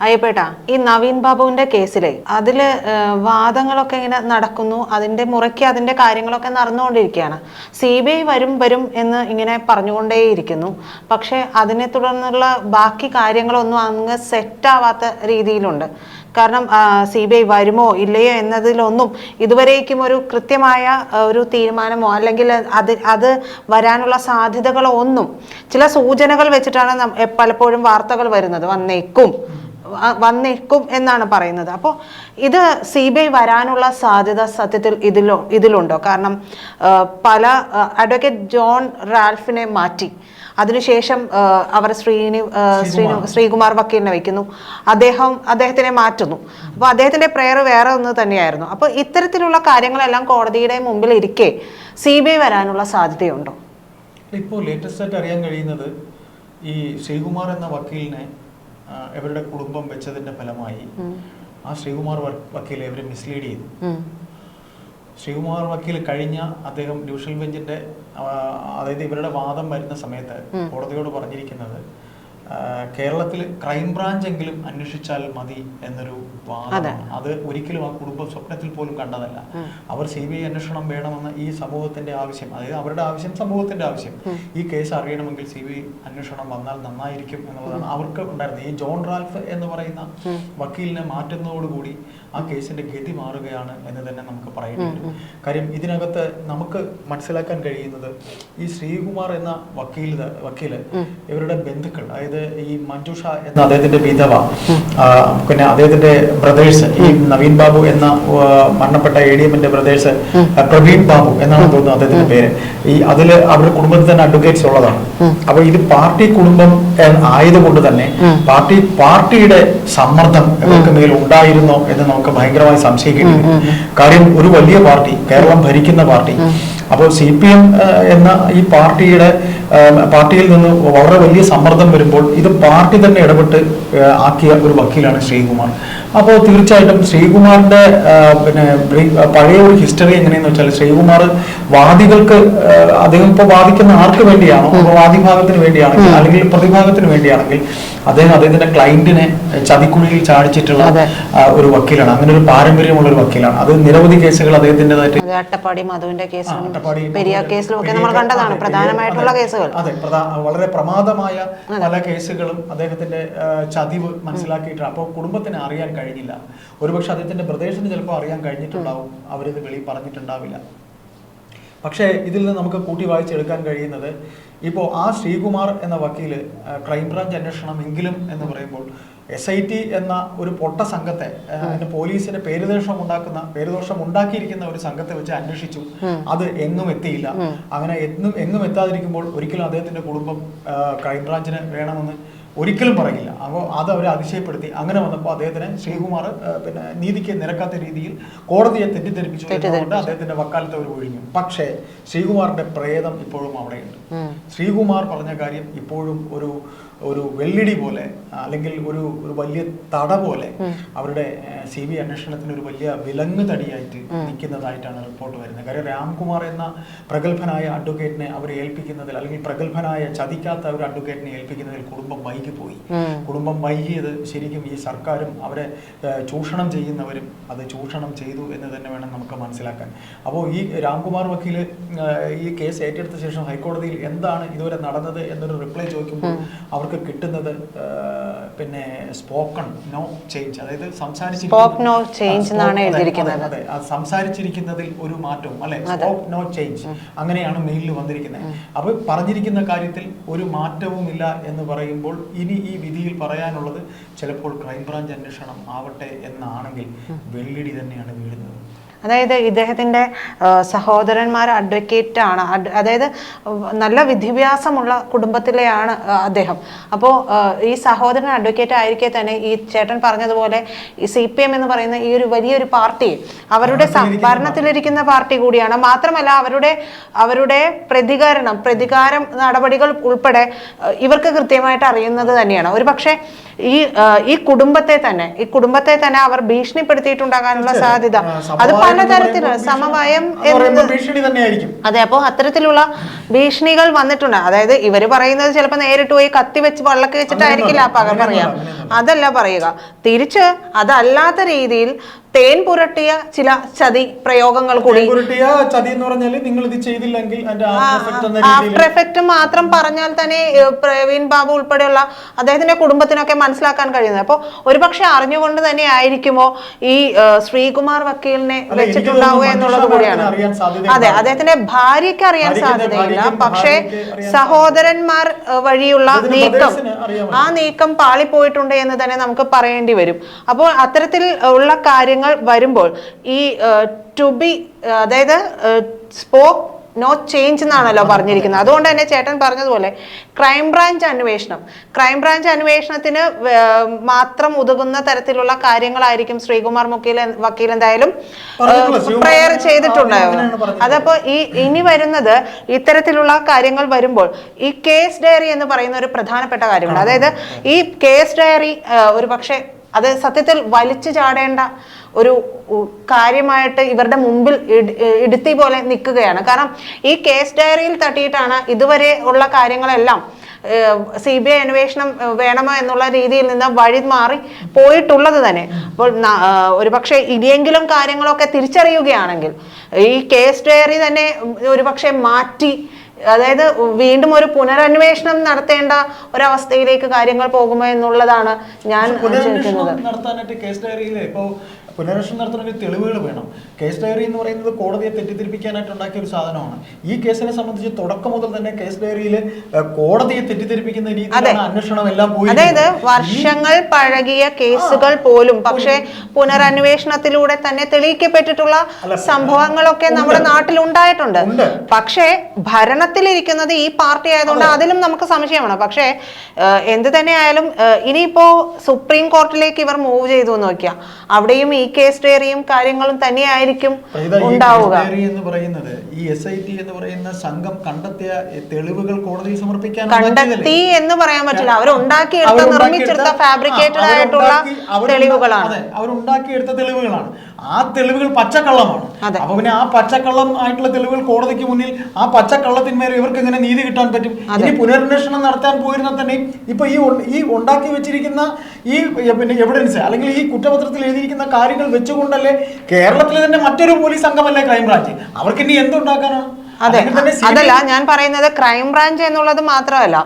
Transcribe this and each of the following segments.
അയ്യപ്പേട്ടാ, ഈ നവീൻ ബാബുവിന്റെ കേസിലെ അതില് വാദങ്ങളൊക്കെ ഇങ്ങനെ നടക്കുന്നു, അതിന്റെ മുറയ്ക്ക് അതിന്റെ കാര്യങ്ങളൊക്കെ നടന്നുകൊണ്ടിരിക്കുകയാണ്. CBI വരും എന്ന് ഇങ്ങനെ പറഞ്ഞുകൊണ്ടേയിരിക്കുന്നു. പക്ഷെ അതിനെ തുടർന്നുള്ള ബാക്കി കാര്യങ്ങളൊന്നും അങ്ങ് സെറ്റാവാത്ത രീതിയിലുണ്ട്. കാരണം CBI വരുമോ ഇല്ലയോ എന്നതിലൊന്നും ഇതുവരേക്കും ഒരു കൃത്യമായ ഒരു തീരുമാനമോ അല്ലെങ്കിൽ അത് വരാനുള്ള സാധ്യതകളോ ഒന്നും, ചില സൂചനകൾ വെച്ചിട്ടാണ് പലപ്പോഴും വാർത്തകൾ വരുന്നത്. വന്നേക്കും എന്നാണ് പറയുന്നത്. അപ്പോൾ ഇത് CBI വരാനുള്ള സാധ്യത സത്യത്തിൽ ഇതിലുണ്ടോ? കാരണം പല അഡ്വക്കേറ്റ് ജോൺ റാൽഫിനെ മാറ്റി, അതിനുശേഷം അവർ ശ്രീകുമാർ വക്കീലിനെ വയ്ക്കുന്നു, അദ്ദേഹത്തിനെ മാറ്റുന്നു. അപ്പോൾ അദ്ദേഹത്തിന്റെ പ്രയർ വേറെ ഒന്ന് തന്നെയായിരുന്നു. അപ്പോൾ ഇത്തരത്തിലുള്ള കാര്യങ്ങളെല്ലാം കോടതിയുടെ മുമ്പിൽ ഇരിക്കെ CBI വരാനുള്ള സാധ്യതയുണ്ടോ? ഇപ്പോൾ ലേറ്റസ്റ്റ് ആയിട്ട് അറിയാൻ കഴിയുന്നത്, ഈ ശ്രീകുമാർ എന്ന വക്കീലിനെ ഇവരുടെ കുടുംബം വെച്ചതിന്റെ ഫലമായി ആ ശ്രീകുമാർ വക്കീൽ ഇവരെ മിസ്ലീഡ് ചെയ്തു. ശ്രീകുമാർ വക്കീൽ അദ്ദേഹം ഡിവിഷണൽ ബെഞ്ചിന്റെ അതായത് ഇവരുടെ വാദം വരുന്ന സമയത്ത് കോടതിയോട് പറഞ്ഞിരിക്കുന്നത്, കേരളത്തിൽ ക്രൈംബ്രാഞ്ച് എങ്കിലും അന്വേഷിച്ചാൽ മതി എന്നൊരു വാദമാണ്. അത് ഒരിക്കലും ആ കുടുംബം സ്വപ്നത്തിൽ പോലും കണ്ടതല്ല. അവർ CBI അന്വേഷണം വേണമെന്ന് ഈ സമൂഹത്തിന്റെ ആവശ്യം, അതായത് അവരുടെ ആവശ്യം, സമൂഹത്തിന്റെ ആവശ്യം, ഈ കേസ് അറിയണമെങ്കിൽ CBI അന്വേഷണം വന്നാൽ നന്നായിരിക്കും എന്നുള്ളതാണ് അവർക്ക് ഉണ്ടായിരുന്നത്. ഈ ജോൺ റാൽഫ് എന്ന് പറയുന്ന വക്കീലിനെ മാറ്റുന്നതോടുകൂടി ആ കേസിന്റെ ഗതി മാറുകയാണ് എന്ന് തന്നെ നമുക്ക് പറയേണ്ടി വരും. കാര്യം ഇതിനകത്ത് നമുക്ക് മനസ്സിലാക്കാൻ കഴിയുന്നത്, ഈ ശ്രീകുമാർ എന്ന വക്കീല് ഇവരുടെ ബന്ധുക്കൾ, അതായത് ഈ മഞ്ജുഷ എന്ന അദ്ദേഹത്തിന്റെ വിധവ, പിന്നെ അദ്ദേഹത്തിന്റെ ബ്രദേഴ്സ്, ഈ നവീൻ ബാബു എന്ന മരണപ്പെട്ട ADM-ന്റെ ബ്രദേഴ്സ്, പ്രവീൺ ബാബു എന്നാണ് തോന്നുന്നത് അദ്ദേഹത്തിന്റെ പേര്, അതില് അവരുടെ കുടുംബത്തിൽ തന്നെ അഡ്വക്കേറ്റ്സ് ഉള്ളതാണ്. അപ്പൊ ഇത് പാർട്ടി കുടുംബം ആയതുകൊണ്ട് തന്നെ പാർട്ടിയുടെ സമ്മർദ്ദം ഇവർക്ക് മേൽ ഉണ്ടായിരുന്നോ എന്ന് നമുക്ക് ഭയങ്കരമായി സംശയിക്കേണ്ടി വരും. കാര്യം ഒരു വലിയ പാർട്ടി, കേരളം ഭരിക്കുന്ന പാർട്ടി, അപ്പോൾ CPM എന്ന ഈ പാർട്ടിയിൽ നിന്ന് വളരെ വലിയ സമ്മർദ്ദം വരുമ്പോൾ ഇത് പാർട്ടി തന്നെ ഇടപെട്ട് ആക്കിയ ഒരു വക്കീലാണ് ശ്രീകുമാർ. അപ്പോൾ തീർച്ചയായിട്ടും ശ്രീകുമാറിന്റെ പഴയ ഒരു ഹിസ്റ്ററി എങ്ങനെയെന്ന് വെച്ചാൽ, ശ്രീകുമാർ വാദികൾക്ക്, അദ്ദേഹം ഇപ്പോൾ വാദിക്കുന്ന ആർക്ക് വേണ്ടിയാണോ, അപ്പോൾ വാദിഭാഗത്തിന് വേണ്ടിയാണെങ്കിൽ അല്ലെങ്കിൽ പ്രതിഭാഗത്തിന് വേണ്ടിയാണെങ്കിൽ അദ്ദേഹത്തിന്റെ ക്ലയന്റിനെ ചതിക്കുഴിയിൽ ചാടിച്ചിട്ടുള്ള ഒരു വക്കീലാണ്. അങ്ങനെ ഒരു പാരമ്പര്യമുള്ള ഒരു വക്കീലാണ്. അത് നിരവധി കേസുകൾ അദ്ദേഹത്തിൻ്റെതായിട്ട്, അട്ടപ്പാടി മധുവിന്റെ കേസിലും പെരിയാർ കേസിലും ഒക്കെ നമ്മൾ കണ്ടതാണ് പ്രധാനമായിട്ടുള്ള കേസുകൾ. അതെ, വളരെ പ്രമാദമായ പല കേസുകളും അദ്ദേഹത്തിന്റെ ചതിവ് മനസ്സിലാക്കിയിട്ടുണ്ട്. അപ്പോൾ കുടുംബത്തിന് അറിയാൻ കഴിഞ്ഞില്ല. ഒരുപക്ഷെ അദ്ദേഹത്തിന്റെ ബ്രദേഴ്സിന് ചിലപ്പോൾ അറിയാൻ കഴിഞ്ഞിട്ടുണ്ടാവും, അവരിത് വെളിയിൽ പറഞ്ഞിട്ടുണ്ടാവില്ല. പക്ഷേ ഇതിൽ നിന്ന് നമുക്ക് കൂട്ടി വായിച്ചെടുക്കാൻ കഴിയുന്നത്, ഇപ്പോൾ ആ ശ്രീകുമാർ എന്ന വക്കീല് ക്രൈംബ്രാഞ്ച് അന്വേഷണം എങ്കിലും എന്ന് പറയുമ്പോൾ SIT എന്ന ഒരു പൊട്ട സംഘത്തെ, പോലീസിന് പേരുദോഷം ഉണ്ടാക്കിയിരിക്കുന്ന ഒരു സംഘത്തെ വെച്ച് അന്വേഷിച്ചു. അത് എങ്ങും എത്തിയില്ല. അങ്ങനെ എങ്ങും എത്താതിരിക്കുമ്പോൾ ഒരിക്കലും അദ്ദേഹത്തിന്റെ കുടുംബം ക്രൈംബ്രാഞ്ചിന് വേണമെന്ന് ഒരിക്കലും പറയില്ല. അപ്പോൾ അത് അവരെ അതിശയപ്പെടുത്തി. അങ്ങനെ വന്നപ്പോൾ അദ്ദേഹത്തിന് ശ്രീകുമാർ നീതിക്ക് നിരക്കാത്ത രീതിയിൽ കോടതിയെ തെറ്റിദ്ധരിപ്പിച്ചു എന്നതുകൊണ്ട് അദ്ദേഹത്തിന്റെ വക്കാലത്ത് അവർ ഒഴിഞ്ഞു. പക്ഷേ ശ്രീകുമാറിന്റെ പ്രേതം ഇപ്പോഴും അവിടെയുണ്ട്. ശ്രീകുമാർ പറഞ്ഞ കാര്യം ഇപ്പോഴും ഒരു വെള്ളിടി പോലെ, അല്ലെങ്കിൽ ഒരു വലിയ തട പോലെ അവരുടെ CBI അന്വേഷണത്തിന് ഒരു വലിയ വിലങ്ങ് തടിയായിട്ട് നിൽക്കുന്നതായിട്ടാണ് റിപ്പോർട്ട് വരുന്നത്. കാര്യം രാംകുമാർ എന്ന പ്രഗത്ഭനായ അഡ്വക്കേറ്റിനെ അവർ ഏൽപ്പിക്കുന്നതിൽ, അല്ലെങ്കിൽ പ്രഗത്ഭനായ ചതിക്കാത്ത ഒരു അഡ്വക്കേറ്റിനെ ഏൽപ്പിക്കുന്നതിൽ കുടുംബം വൈകിപ്പോയി. കുടുംബം വൈകിയത് ശരിക്കും ഈ സർക്കാരും അവരെ ചൂഷണം ചെയ്യുന്നവരും അത് ചൂഷണം ചെയ്തു എന്ന് തന്നെ വേണം നമുക്ക് മനസ്സിലാക്കാൻ. അപ്പോൾ ഈ രാംകുമാർ വക്കീല് ഈ കേസ് ഏറ്റെടുത്ത ശേഷം ഹൈക്കോടതിയിൽ എന്താണ് ഇതുവരെ നടന്നത് എന്നൊരു റിപ്ലൈ ചോദിക്കുമ്പോൾ അവർക്ക് കിട്ടുന്നത് സ്പോക്കൺ നോ ചേഞ്ച്, അതായത് സംസാരിച്ചിരിക്കുന്നതിൽ ഒരു മാറ്റവും, അല്ലെ, സ്പോക്ക് നോ ചേഞ്ച്, അങ്ങനെയാണ് മെയിലിൽ വന്നിരിക്കുന്നത്. അപ്പൊ പറഞ്ഞിരിക്കുന്ന കാര്യത്തിൽ ഒരു മാറ്റവും ഇല്ല എന്ന് പറയുമ്പോൾ ഇനി ഈ വിധിയിൽ പറയാനുള്ളത് ചിലപ്പോൾ ക്രൈംബ്രാഞ്ച് അന്വേഷണം ആവട്ടെ എന്നാണെങ്കിൽ വെള്ളിടി തന്നെയാണ് വീഴുന്നത്. അതായത് ഇദ്ദേഹത്തിന്റെ സഹോദരന്മാർ അഡ്വക്കേറ്റ് ആണ്, അതായത് നല്ല വിദ്യാഭ്യാസമുള്ള കുടുംബത്തിലെയാണ് അദ്ദേഹം. അപ്പോൾ ഈ സഹോദരൻ അഡ്വക്കേറ്റ് ആയിരിക്കെ തന്നെ ഈ ചേട്ടൻ പറഞ്ഞതുപോലെ ഈ CPM എന്ന് പറയുന്ന ഈ ഒരു വലിയൊരു പാർട്ടി അവരുടെ ഭരണത്തിലിരിക്കുന്ന പാർട്ടി കൂടിയാണ്. മാത്രമല്ല അവരുടെ പ്രതികാരം നടപടികൾ ഉൾപ്പെടെ ഇവർക്ക് കൃത്യമായിട്ട് അറിയുന്നത് തന്നെയാണ്. ഒരു പക്ഷേ ഈ കുടുംബത്തെ തന്നെ അവർ ഭീഷണിപ്പെടുത്തിയിട്ടുണ്ടാകാനുള്ള സാധ്യത അത് പലതരത്തിലുള്ള സമവായം അതെ. അപ്പോൾ അത്തരത്തിലുള്ള ഭീഷണികൾ വന്നിട്ടുണ്ട്. അതായത് ഇവര് പറയുന്നത് ചിലപ്പോൾ നേരിട്ട് പോയി കത്തി വെച്ച് വള്ളക്ക് വെച്ചിട്ടായിരിക്കില്ല പക പറയാ, അതല്ല പറയുക. തിരിച്ച് അതല്ലാത്ത രീതിയിൽ തേൻ പുരട്ടിയ ചില ചതി പ്രയോഗങ്ങൾ കൂടി, ആഫ്റ്റർ എഫക്റ്റ് മാത്രം പറഞ്ഞാൽ തന്നെ പ്രവീൺ ബാബു ഉൾപ്പെടെയുള്ള അദ്ദേഹത്തിന്റെ കുടുംബത്തിനൊക്കെ മനസ്സിലാക്കാൻ കഴിയുന്നത്. അപ്പോൾ ഒരുപക്ഷെ അറിഞ്ഞുകൊണ്ട് തന്നെ ആയിരിക്കുമോ ഈ ശ്രീകുമാർ വക്കീലിനെ വെച്ചിട്ടുണ്ടാവുക എന്നുള്ളത് കൂടിയാണ്. അതെ, അദ്ദേഹത്തിന്റെ ഭാര്യയ്ക്ക് അറിയാൻ സാധ്യതയില്ല, പക്ഷേ സഹോദരന്മാർ വഴിയുള്ള നീക്കം, ആ നീക്കം പാളിപ്പോയിട്ടുണ്ട് എന്ന് തന്നെ നമുക്ക് പറയേണ്ടി വരും. അപ്പോൾ അത്തരത്തിൽ ഉള്ള കാര്യങ്ങൾ വരുമ്പോൾ ഈ ടു ബി, അതായത് സ്പോക്ക് നോ ചേഞ്ച് എന്നാണല്ലോ പറഞ്ഞിരിക്കുന്നത്. അതുകൊണ്ട് തന്നെ ചേട്ടൻ പറഞ്ഞതുപോലെ ക്രൈംബ്രാഞ്ച് അന്വേഷണത്തിന് മാത്രം ഉതകുന്ന തരത്തിലുള്ള കാര്യങ്ങളായിരിക്കും ശ്രീകുമാർ വക്കീൽ എന്തായാലും പ്രയർ ചെയ്തിട്ടുണ്ടായിരുന്നു. അതപ്പോ ഇനി വരുന്നത് ഇത്തരത്തിലുള്ള കാര്യങ്ങൾ വരുമ്പോൾ ഈ കേസ് ഡയറി എന്ന് പറയുന്ന ഒരു പ്രധാനപ്പെട്ട കാര്യമാണ്. അതായത് ഈ കേസ് ഡയറി ഒരു പക്ഷേ അത് സത്യത്തിൽ വലിച്ചു ചാടേണ്ട ഒരു കാര്യമായിട്ട് ഇവരുടെ മുമ്പിൽ ഇടുത്തി പോലെ നിൽക്കുകയാണ്. കാരണം ഈ കേസ് ഡയറിയിൽ തട്ടിയിട്ടാണ് ഇതുവരെ ഉള്ള കാര്യങ്ങളെല്ലാം CBI അന്വേഷണം വേണമോ എന്നുള്ള രീതിയിൽ നിന്ന് വഴി മാറി പോയിട്ടുള്ളത് തന്നെ. അപ്പോൾ ഒരുപക്ഷെ ഇനിയെങ്കിലും കാര്യങ്ങളൊക്കെ തിരിച്ചറിയുകയാണെങ്കിൽ ഈ കേസ് ഡയറി തന്നെ ഒരുപക്ഷെ മാറ്റി, അതായത് വീണ്ടും ഒരു പുനരന്വേഷണം നടത്തേണ്ട ഒരവസ്ഥയിലേക്ക് കാര്യങ്ങൾ പോകുമോ എന്നുള്ളതാണ് ഞാൻ നടത്താനായിട്ട് കേസ് ഡയറിയിൽ ഇപ്പോൾ പുനരന്വേഷണം നടത്തുന്ന തെളിവുകൾ വേണം. കേസ് ഡയറി എന്ന് പറയുന്നത് കോടതിയെ തെറ്റിദ്ധരിപ്പിക്കാനായിട്ട് ഉണ്ടാക്കിയ ഒരു സാധനമാണ്. ഈ കേസിനെ സംബന്ധിച്ച് തുടക്കം മുതൽ തന്നെ കേസ് ഡയറിയിൽ കോടതിയെ തെറ്റിദ്ധരിപ്പിക്കുന്ന രീതിയിലാണ് അന്വേഷണം എല്ലാം പോയി. അതായത് വർഷങ്ങൾ പഴകിയ കേസുകൾ പോലും പക്ഷേ പുനരന്വേഷണത്തിലൂടെ തന്നെ തെളിയിക്കപ്പെട്ടിട്ടുള്ള സംഭവങ്ങളൊക്കെ നമ്മുടെ നാട്ടിൽ ഉണ്ടായിട്ടുണ്ട്. പക്ഷേ ഭരണത്തിലിരിക്കുന്നത് ഈ പാർട്ടി ആയതുകൊണ്ട് അതിലും നമുക്ക് സംശയമാണ്. പക്ഷേ എന്ത് തന്നെയായാലും ഇനിയിപ്പോ സുപ്രീം കോർട്ടിലേക്ക് ഇവർ മൂവ് ചെയ്തു നോക്കിയാൽ അവിടെയും ഈ കേസ് ഡയറിയും കാര്യങ്ങളും തന്നെയായിരിക്കും ഉണ്ടാവുക. എന്ന് പറയുന്നത് ഈ SIT എന്ന് പറയുന്ന സംഘം കണ്ടെത്തിയ തെളിവുകൾ കോടതിയിൽ സമർപ്പിക്കാൻ കണ്ടെത്തി എന്ന് പറയാൻ പറ്റില്ല. അവരുണ്ടാക്കിയെടുത്ത നിർമ്മിച്ചെടുത്ത ഫാബ്രിക്കേറ്റഡ് ആയിട്ടുള്ള തെളിവുകളാണ്, അവരുണ്ടാക്കിയെടുത്ത തെളിവുകളാണ്. ആ തെളിവുകൾ പച്ചക്കള്ളമാണ്. അപ്പൊ പിന്നെ ആ പച്ചക്കള്ളം ആയിട്ടുള്ള തെളിവുകൾ കോടതിക്ക് മുന്നിൽ ആ പച്ചക്കള്ളത്തിന്മേൽ ഇവർക്ക് എങ്ങനെ നീതി കിട്ടാൻ പറ്റും? ഇനി പുനരന്വേഷണം നടത്താൻ പോയിരുന്നാൽ തന്നെ ഇപ്പൊ ഈ ഉണ്ടാക്കി വെച്ചിരിക്കുന്ന ഈ പിന്നെ എവിഡൻസ് അല്ലെങ്കിൽ ഈ കുറ്റപത്രത്തിൽ എഴുതിയിരിക്കുന്ന കാര്യങ്ങൾ വെച്ചുകൊണ്ടല്ലേ കേരളത്തിലെ തന്നെ മറ്റൊരു പോലീസ് സംഘമല്ലേ ക്രൈംബ്രാഞ്ച്, അവർക്ക് ഇനി എന്തുണ്ടാക്കാനാണ്? അതെ, അതല്ല ഞാൻ പറയുന്നത്. ക്രൈംബ്രാഞ്ച് എന്നുള്ളത് മാത്രമല്ല,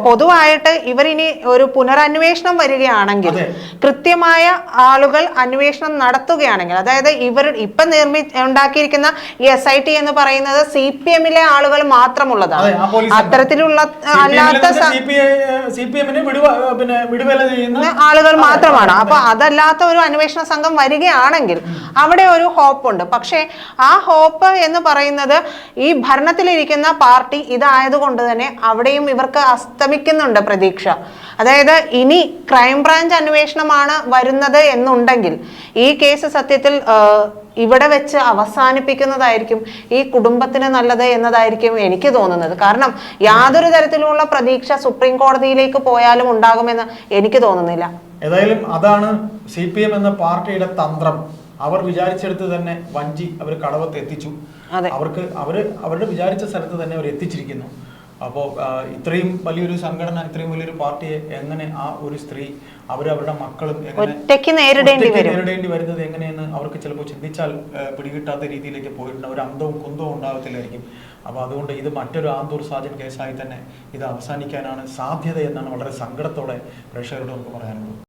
പൊതുവായിട്ട് ഇവരിനി ഒരു പുനരന്വേഷണം വരികയാണെങ്കിൽ, കൃത്യമായ ആളുകൾ അന്വേഷണം നടത്തുകയാണെങ്കിൽ, അതായത് ഇവർ ഇപ്പൊ ഉണ്ടാക്കിയിരിക്കുന്ന ഈ SIT എന്ന് പറയുന്നത് CPM-ലെ ആളുകൾ മാത്രമുള്ളതാണ്. അത്തരത്തിലുള്ള അല്ലാത്ത ആളുകൾ മാത്രമാണ്. അപ്പൊ അതല്ലാത്ത ഒരു അന്വേഷണ സംഘം വരികയാണെങ്കിൽ അവിടെ ഒരു ഹോപ്പുണ്ട്. പക്ഷെ ആ ഹോപ്പ് എന്ന് പറയുന്നത് ഈ ഭരണത്തിലിരിക്കുന്ന പാർട്ടി ഇതായതുകൊണ്ട് തന്നെ അവിടെയും ഇവർക്ക് അസ്തമിക്കുന്നുണ്ട് പ്രതീക്ഷ. അതായത് ഇനി ക്രൈംബ്രാഞ്ച് അന്വേഷണമാണ് വരുന്നത് എന്നുണ്ടെങ്കിൽ ഈ കേസ് സത്യത്തിൽ ഇവിടെ വെച്ച് അവസാനിപ്പിക്കുന്നതായിരിക്കും ഈ കുടുംബത്തിന് നല്ലത് എന്നതായിരിക്കും എനിക്ക് തോന്നുന്നത്. കാരണം യാതൊരു തരത്തിലുള്ള പ്രതീക്ഷ സുപ്രീം കോടതിയിലേക്ക് പോയാലും ഉണ്ടാകുമെന്ന് എനിക്ക് തോന്നുന്നില്ല. ഏതായാലും അതാണ് CPM എന്ന പാർട്ടിയുടെ തന്ത്രം. അവർ വിചാരിച്ചെടുത്ത് തന്നെ വഞ്ചി അവർ കടവത്ത് എത്തിച്ചു. അവരുടെ വിചാരിച്ച സ്ഥലത്ത് തന്നെ അവർ എത്തിച്ചിരിക്കുന്നു. അപ്പോൾ ഇത്രയും വലിയൊരു സംഘടന, ഇത്രയും വലിയൊരു പാർട്ടിയെ എങ്ങനെ ആ ഒരു സ്ത്രീ അവരുടെ മക്കളും ഒറ്റയ്ക്ക് നേരിടേണ്ടി വരുന്നത് എങ്ങനെയെന്ന് അവർക്ക് ചിലപ്പോൾ ചിന്തിച്ചാൽ പിടികിട്ടാത്ത രീതിയിലേക്ക് പോയിട്ടുണ്ട്. ഒരു അന്തവും കുന്തവും ഉണ്ടാകത്തില്ലായിരിക്കും. അപ്പോൾ അതുകൊണ്ട് ഇത് മറ്റൊരു ആന്തൂർ സാജൻ കേസായി തന്നെ ഇത് അവസാനിക്കാനാണ് സാധ്യത എന്നാണ് വളരെ സങ്കടത്തോടെ പ്രേക്ഷകരോട് നമുക്ക് പറയാനുള്ളത്.